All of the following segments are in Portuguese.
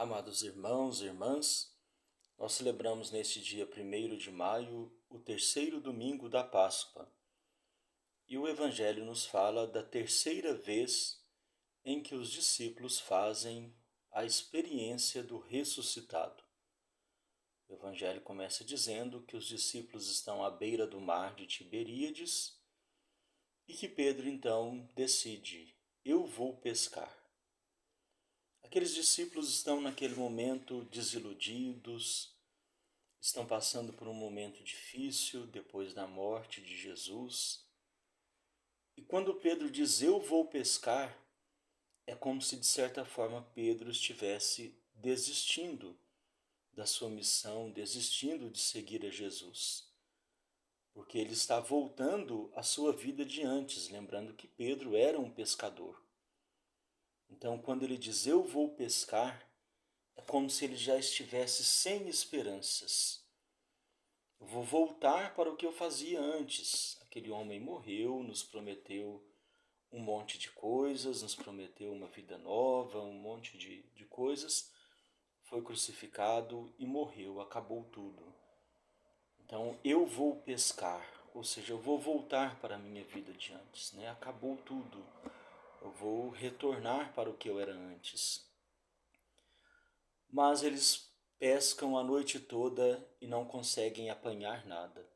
Amados irmãos e irmãs, nós celebramos neste dia 1º de maio o terceiro domingo da Páscoa. E o Evangelho nos fala da terceira vez em que os discípulos fazem a experiência do ressuscitado. O Evangelho começa dizendo que os discípulos estão à beira do mar de Tiberíades e que Pedro então decide: eu vou pescar. Aqueles discípulos estão naquele momento desiludidos, estão passando por um momento difícil depois da morte de Jesus. E quando Pedro diz eu vou pescar, é como se de certa forma Pedro estivesse desistindo da sua missão, desistindo de seguir a Jesus. Porque ele está voltando à sua vida de antes, lembrando que Pedro era um pescador. Então, quando ele diz eu vou pescar, é como se ele já estivesse sem esperanças. Eu vou voltar para o que eu fazia antes. Aquele homem morreu, nos prometeu um monte de coisas, nos prometeu uma vida nova, um monte de coisas. Foi crucificado e morreu, acabou tudo. Então, eu vou pescar, ou seja, eu vou voltar para a minha vida de antes, né? Acabou tudo. Eu vou retornar para o que eu era antes. Mas eles pescam a noite toda e não conseguem apanhar nada.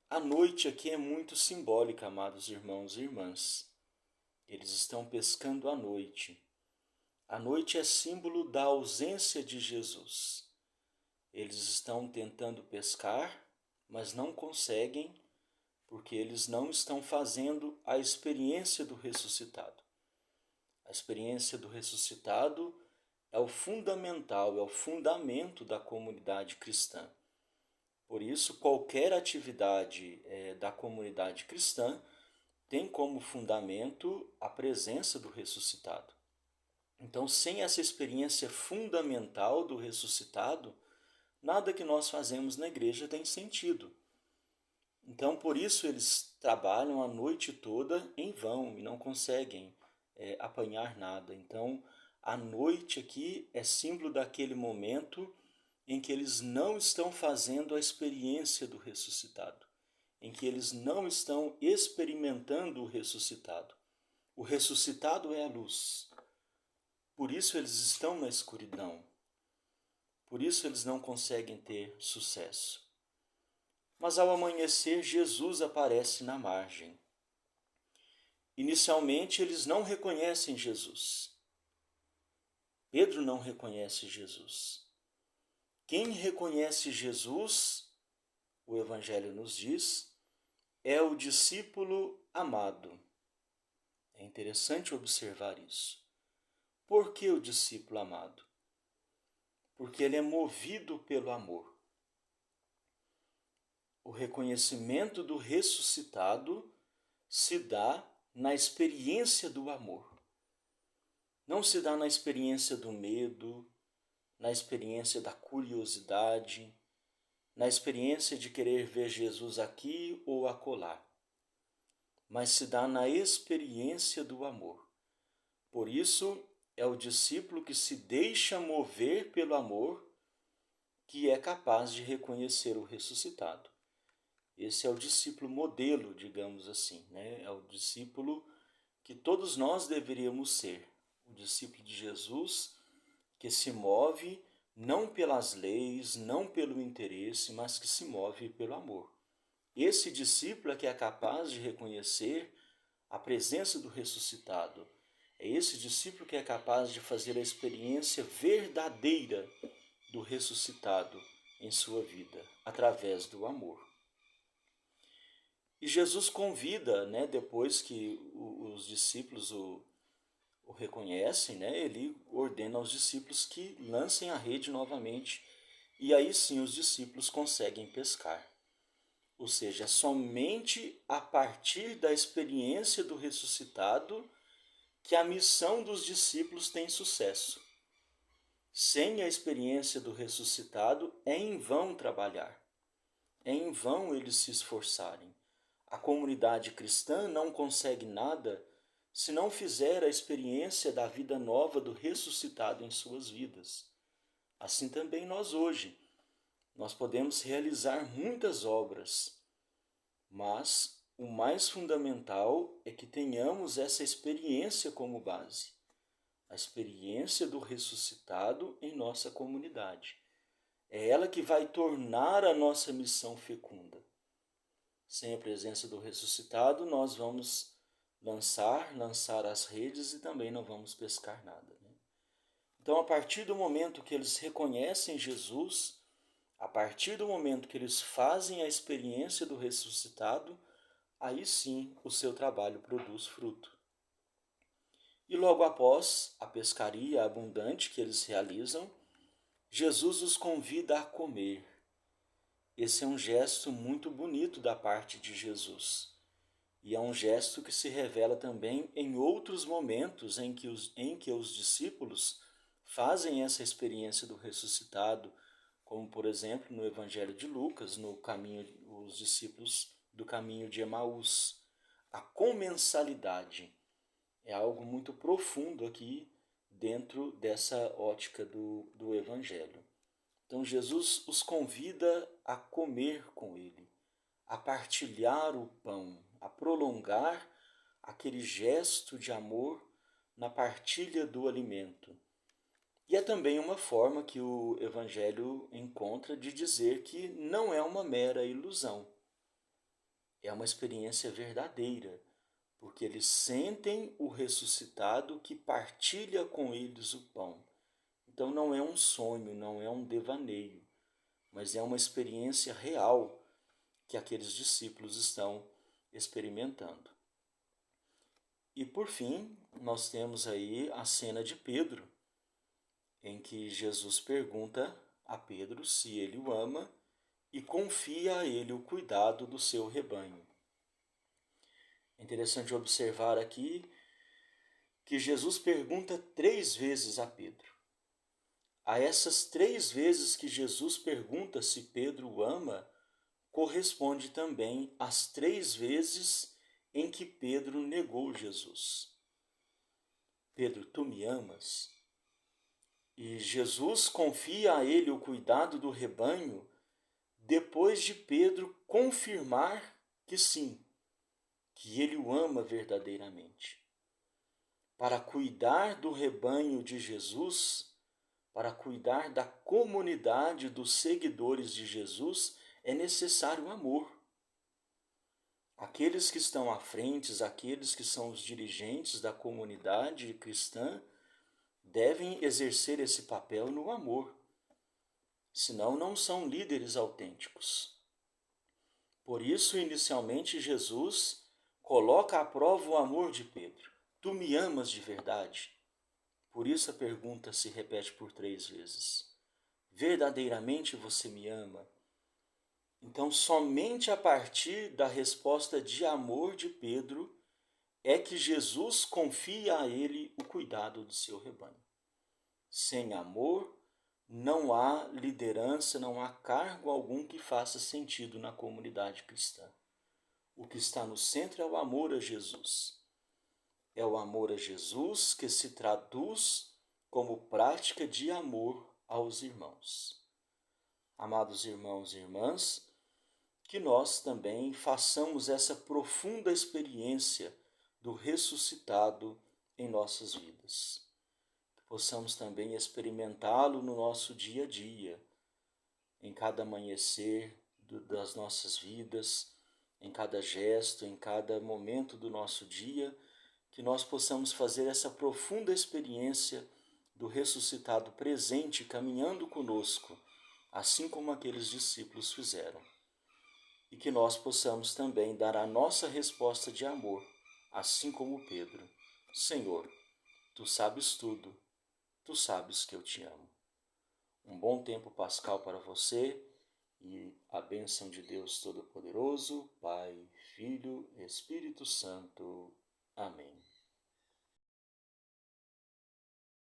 A noite aqui é muito simbólica, amados irmãos e irmãs. Eles estão pescando à noite. A noite é símbolo da ausência de Jesus. Eles estão tentando pescar, mas não conseguem, porque eles não estão fazendo a experiência do ressuscitado. A experiência do ressuscitado é o fundamental, é o fundamento da comunidade cristã. Por isso, qualquer atividade da comunidade cristã tem como fundamento a presença do ressuscitado. Então, sem essa experiência fundamental do ressuscitado, nada que nós fazemos na igreja tem sentido. Então, por isso eles trabalham a noite toda em vão e não conseguem apanhar nada. Então, a noite aqui é símbolo daquele momento em que eles não estão fazendo a experiência do ressuscitado, em que eles não estão experimentando o ressuscitado. O ressuscitado é a luz. Por isso eles estão na escuridão. Por isso eles não conseguem ter sucesso. Mas ao amanhecer, Jesus aparece na margem. Inicialmente, eles não reconhecem Jesus. Pedro não reconhece Jesus. Quem reconhece Jesus, o Evangelho nos diz, é o discípulo amado. É interessante observar isso. Por que o discípulo amado? Porque ele é movido pelo amor. O reconhecimento do ressuscitado se dá na experiência do amor. Não se dá na experiência do medo, na experiência da curiosidade, na experiência de querer ver Jesus aqui ou acolá, mas se dá na experiência do amor. Por isso, é o discípulo que se deixa mover pelo amor que é capaz de reconhecer o ressuscitado. Esse é o discípulo modelo, digamos assim, né? É o discípulo que todos nós deveríamos ser. O discípulo de Jesus que se move não pelas leis, não pelo interesse, mas que se move pelo amor. Esse discípulo é que é capaz de reconhecer a presença do ressuscitado. É esse discípulo que é capaz de fazer a experiência verdadeira do ressuscitado em sua vida, através do amor. E Jesus convida, depois que os discípulos o reconhecem, ele ordena aos discípulos que lancem a rede novamente. E aí sim os discípulos conseguem pescar. Ou seja, é somente a partir da experiência do ressuscitado que a missão dos discípulos tem sucesso. Sem a experiência do ressuscitado, é em vão trabalhar. É em vão eles se esforçarem. A comunidade cristã não consegue nada se não fizer a experiência da vida nova do ressuscitado em suas vidas. Assim também nós hoje. Nós podemos realizar muitas obras, mas o mais fundamental é que tenhamos essa experiência como base, a experiência do ressuscitado em nossa comunidade. É ela que vai tornar a nossa missão fecunda. Sem a presença do ressuscitado, nós vamos lançar as redes e também não vamos pescar nada, né? Então, a partir do momento que eles reconhecem Jesus, a partir do momento que eles fazem a experiência do ressuscitado, aí sim o seu trabalho produz fruto. E logo após a pescaria abundante que eles realizam, Jesus os convida a comer. Esse é um gesto muito bonito da parte de Jesus. E é um gesto que se revela também em outros momentos em que os discípulos fazem essa experiência do ressuscitado, como por exemplo no Evangelho de Lucas, os discípulos do caminho de Emaús. A comensalidade é algo muito profundo aqui dentro dessa ótica do Evangelho. Então Jesus os convida a comer com ele, a partilhar o pão, a prolongar aquele gesto de amor na partilha do alimento. E é também uma forma que o Evangelho encontra de dizer que não é uma mera ilusão, é uma experiência verdadeira, porque eles sentem o ressuscitado que partilha com eles o pão. Então não é um sonho, não é um devaneio, mas é uma experiência real que aqueles discípulos estão experimentando. E por fim, nós temos aí a cena de Pedro, em que Jesus pergunta a Pedro se ele o ama e confia a ele o cuidado do seu rebanho. É interessante observar aqui que Jesus pergunta 3 vezes a Pedro. A essas 3 vezes que Jesus pergunta se Pedro o ama, corresponde também às 3 vezes em que Pedro negou Jesus. Pedro, tu me amas? E Jesus confia a ele o cuidado do rebanho depois de Pedro confirmar que sim, que ele o ama verdadeiramente. Para cuidar do rebanho de Jesus, para cuidar da comunidade dos seguidores de Jesus, é necessário amor. Aqueles que estão à frente, aqueles que são os dirigentes da comunidade cristã, devem exercer esse papel no amor. Senão, não são líderes autênticos. Por isso, inicialmente, Jesus coloca à prova o amor de Pedro. Tu me amas de verdade? Por isso a pergunta se repete por 3 vezes. Verdadeiramente você me ama? Então, somente a partir da resposta de amor de Pedro é que Jesus confia a ele o cuidado do seu rebanho. Sem amor, não há liderança, não há cargo algum que faça sentido na comunidade cristã. O que está no centro é o amor a Jesus. É o amor a Jesus que se traduz como prática de amor aos irmãos. Amados irmãos e irmãs, que nós também façamos essa profunda experiência do ressuscitado em nossas vidas. Que possamos também experimentá-lo no nosso dia a dia, em cada amanhecer das nossas vidas, em cada gesto, em cada momento do nosso dia, que nós possamos fazer essa profunda experiência do ressuscitado presente, caminhando conosco, assim como aqueles discípulos fizeram. E que nós possamos também dar a nossa resposta de amor, assim como Pedro. Senhor, tu sabes tudo, tu sabes que eu te amo. Um bom tempo pascal para você e a bênção de Deus Todo-Poderoso, Pai, Filho e Espírito Santo. Amém.